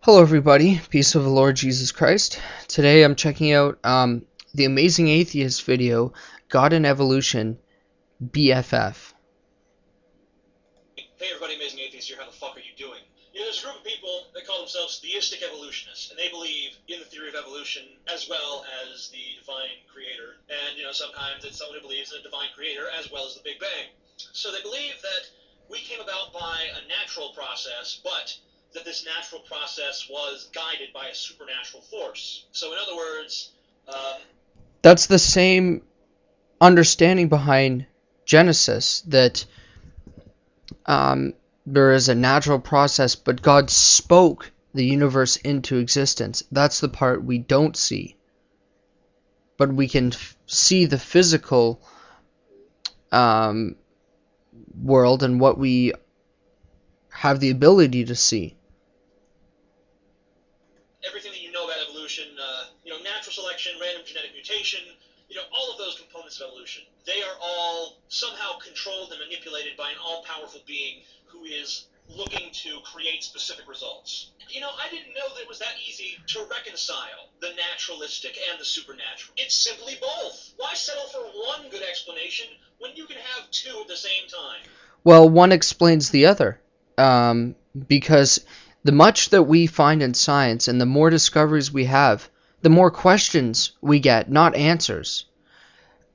Hello everybody, peace of the Lord Jesus Christ. Today I'm checking out the Amazing Atheist video, God and Evolution BFF. Hey everybody, Amazing Atheist here, how the fuck are you doing? There's a group of people that call themselves theistic evolutionists, and they believe in the theory of evolution as well as the divine creator. And, sometimes it's someone who believes in a divine creator as well as the Big Bang. So they believe that we came about by a natural process, but that this natural process was guided by a supernatural force. So in other words, that's the same understanding behind Genesis, that there is a natural process, but God spoke the universe into existence. That's the part we don't see. But we can see the physical world and what we have the ability to see. Everything that you know about evolution, natural selection, random genetic mutation, all of those components of evolution, they are all somehow controlled and manipulated by an all-powerful being who is looking to create specific results. I didn't know that it was that easy to reconcile the naturalistic and the supernatural. It's simply both. Why settle for one good explanation when you can have two at the same time? Well, one explains the other, because the much that we find in science and the more discoveries we have, the more questions we get, not answers.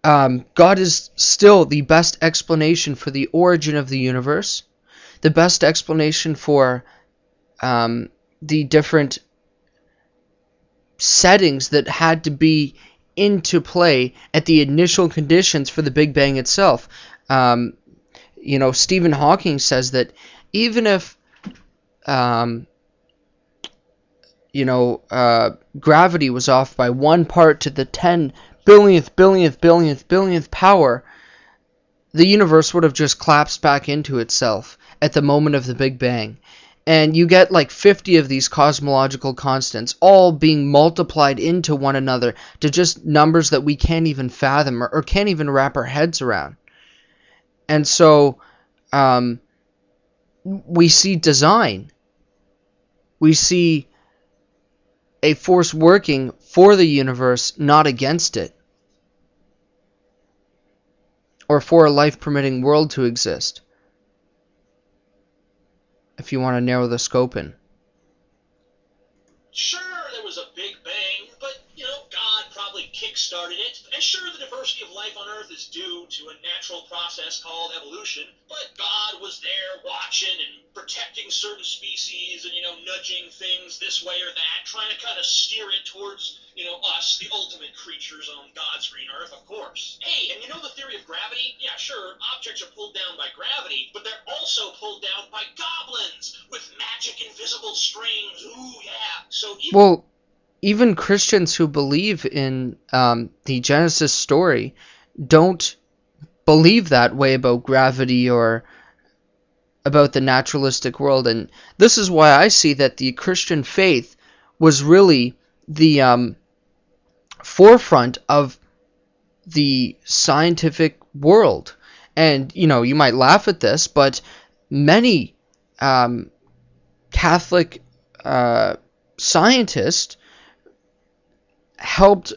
God is still the best explanation for the origin of the universe, the best explanation for the different settings that had to be into play at the initial conditions for the Big Bang itself. Stephen Hawking says that even if gravity was off by 1 part to the 10 billionth power, the universe would have just collapsed back into itself at the moment of the Big Bang. And you get like 50 of these cosmological constants all being multiplied into one another to just numbers that we can't even fathom or can't even wrap our heads around. And so we see design. We see a force working for the universe, not against it, or for a life-permitting world to exist, if you want to narrow the scope in. Sure, there was a Big Bang, but, God probably kick-started it. And sure, the diversity of life on Earth is due to a natural process called evolution, but God was there watching and protecting certain species and, nudging things this way or that, trying to kind of steer it towards, us, the ultimate creatures on God's green Earth, of course. Hey, and the theory of gravity? Yeah, sure, objects are pulled down by gravity, but they're also pulled down by goblins with magic invisible strings. Ooh, yeah. So even Christians who believe in the Genesis story don't believe that way about gravity or about the naturalistic world. And this is why I see that the Christian faith was really the forefront of the scientific world. And, you might laugh at this, but many Catholic scientists helped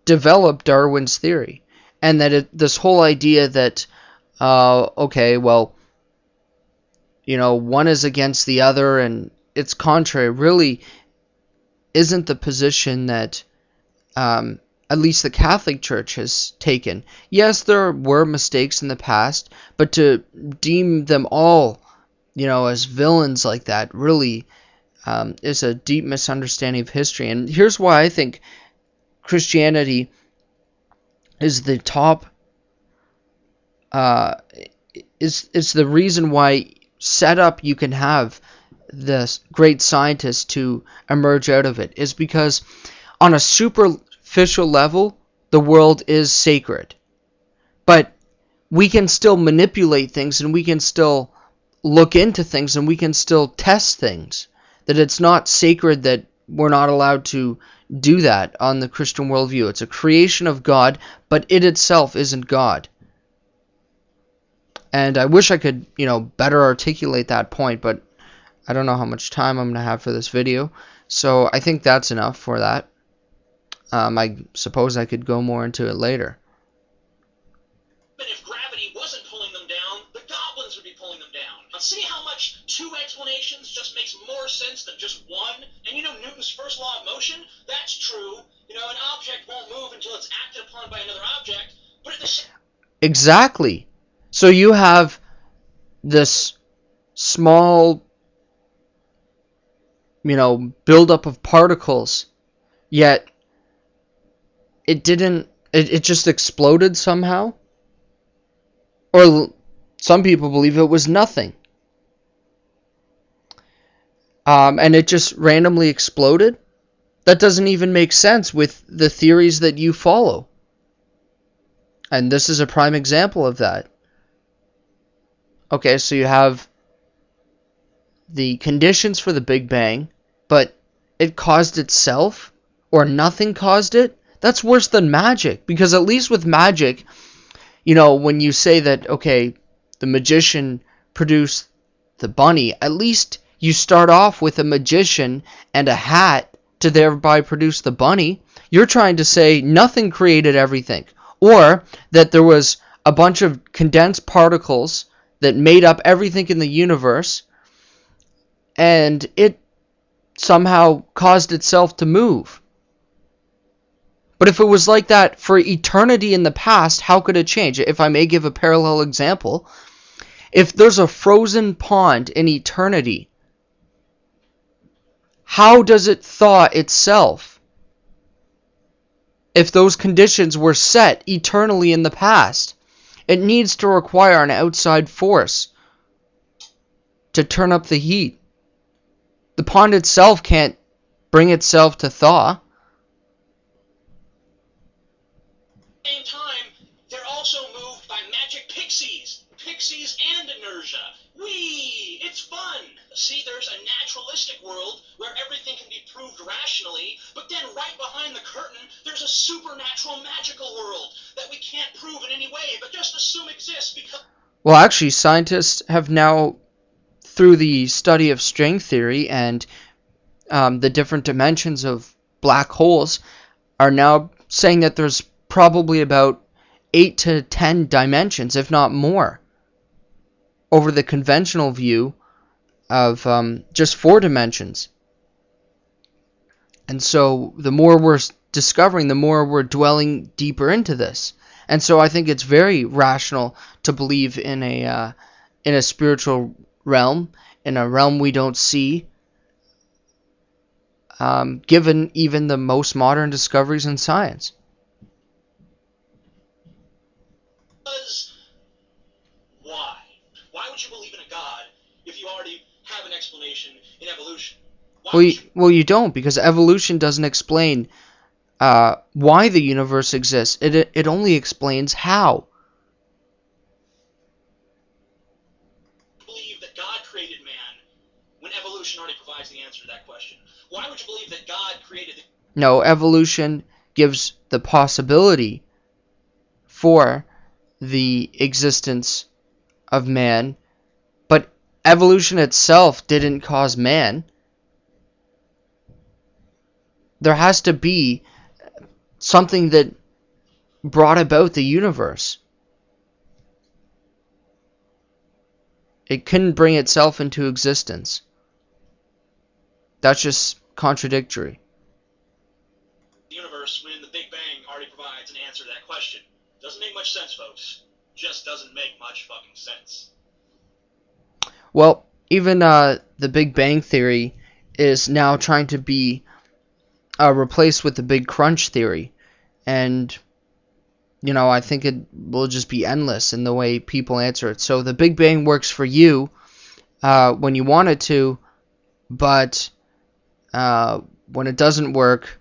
develop Darwin's theory, and that this whole idea that one is against the other and it's contrary really isn't the position that at least the Catholic Church has taken. Yes, there were mistakes in the past, but to deem them all as villains like that really is a deep misunderstanding of history. And here's why I think Christianity is the top, is the reason why set up you can have this great scientist to emerge out of it, is because on a superficial level, the world is sacred. But we can still manipulate things, and we can still look into things, and we can still test things. That it's not sacred, that we're not allowed to do that on the Christian worldview. It's a creation of God, but it itself isn't God. And I wish I could, better articulate that point, but I don't know how much time I'm going to have for this video, so I think that's enough for that. I suppose I could go more into it later. But if gravity wasn't pulling them down, the goblins would be pulling them down. Now see how much two explanations just makes more sense than just one? And you know Newton's first law of motion? That's true. You know, an object won't move until it's acted upon by another object, but at the same... Exactly. So you have this small, buildup of particles, yet it just exploded somehow. Or some people believe it was nothing. And it just randomly exploded? That doesn't even make sense with the theories that you follow. And this is a prime example of that. Okay, so you have the conditions for the Big Bang, but it caused itself, or nothing caused it? That's worse than magic, because at least with magic, when you say that, okay, the magician produced the bunny, at least you start off with a magician and a hat to thereby produce the bunny. You're trying to say nothing created everything, or that there was a bunch of condensed particles that made up everything in the universe, and it somehow caused itself to move. But if it was like that for eternity in the past, how could it change? If I may give a parallel example, if there's a frozen pond in eternity, how does it thaw itself? If those conditions were set eternally in the past, it needs to require an outside force to turn up the heat. The pond itself can't bring itself to thaw. Same time, they're also moved by magic pixies and inertia. Whee! It's fun! See, there's a naturalistic world where everything can be proved rationally, but then right behind the curtain, there's a supernatural magical world that we can't prove in any way, but just assume exists because... Well, actually, scientists have now, through the study of string theory and the different dimensions of black holes, are now saying that there's probably about 8 to 10 dimensions, if not more, over the conventional view of just 4 dimensions. And so the more we're discovering, the more we're dwelling deeper into this. And so I think it's very rational to believe in a spiritual realm, in a realm we don't see, given even the most modern discoveries in science. Why? Why would you believe in a God if you already have an explanation in evolution? Well, you don't, because evolution doesn't explain why the universe exists. It only explains how. Believe that God created man when evolution already provides the answer to that question. Why would you believe that God created the... No, evolution gives the possibility for the existence of man, but evolution itself didn't cause man. There has to be something that brought about the universe. It couldn't bring itself into existence. That's just contradictory. The universe, when the Big Bang already provides an answer to that question. Doesn't make much sense, folks. Just doesn't make much fucking sense. Well, even the Big Bang Theory is now trying to be replaced with the Big Crunch Theory. And, I think it will just be endless in the way people answer it. So the Big Bang works for you when you want it to, but when it doesn't work,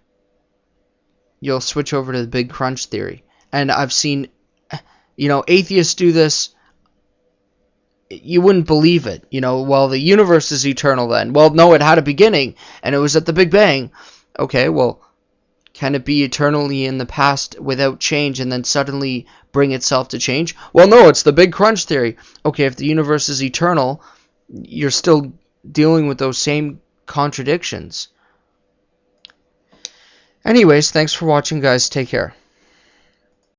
you'll switch over to the Big Crunch Theory. And I've seen, atheists do this. You wouldn't believe it. Well, the universe is eternal then. Well, no, it had a beginning, and it was at the Big Bang. Okay, well, can it be eternally in the past without change and then suddenly bring itself to change? Well, no, it's the Big Crunch Theory. Okay, if the universe is eternal, you're still dealing with those same contradictions. Anyways, thanks for watching, guys. Take care.